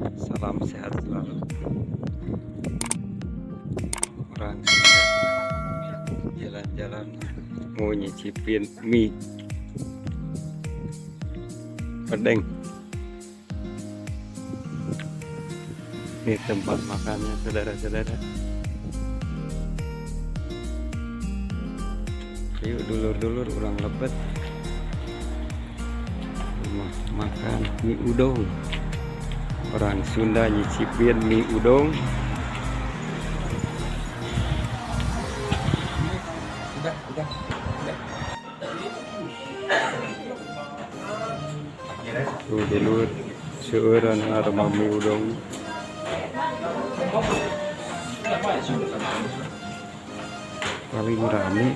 Salam sehat selalu. Orang jalan-jalan mau nyicipin mie pedeng. Ini tempat makannya saudara-saudara. Yuk dulur-dulur orang lepet rumah makan mie udong. Orang Sunda nyicipin mie udong. Udah. Tuh dulur seueureun arema mie udong. Paling rame.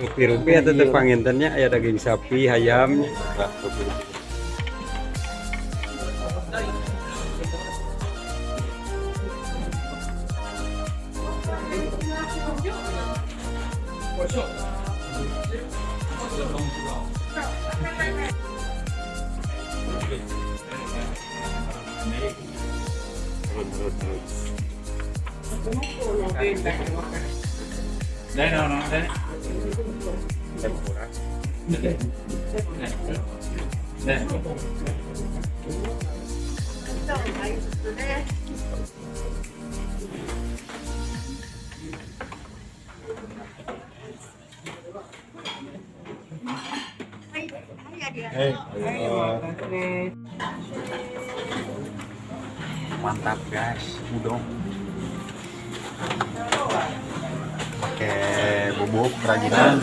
Rupi-rupi atau pangintennya aya daging sapi, ayam. Mantap guys, udong pakai bubuk kerajinan.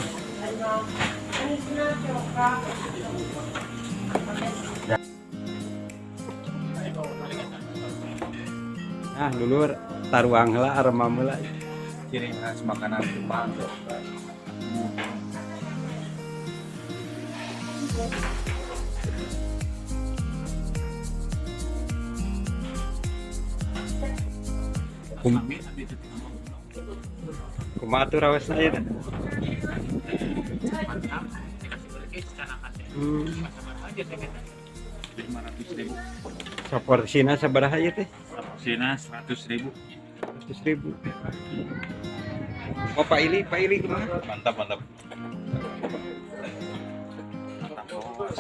Nah dulur taruang heula arema meula. Ciri khas makanan Jepang. Kumaha tuh rawasna ieu teh? Saporsina sabaraha ieu teh? Sina 100.000. 100.000. Oh Pak Ili kumaha? Mantap. Mantap bos.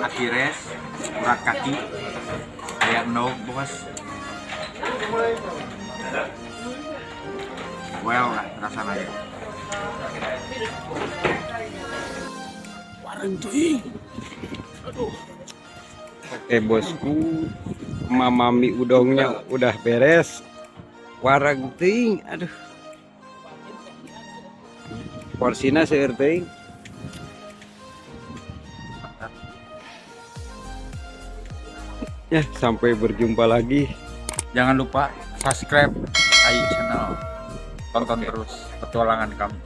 Akires, urat kaki, kayak endog bos. Well lah rasanya. Warung tuh. Oke bosku, mama mie udongnya udah beres. Warang ting, aduh. Porsina seueur teuing. Ya, sampai berjumpa lagi. Jangan lupa subscribe AI channel. Tonton terus petualangan kami.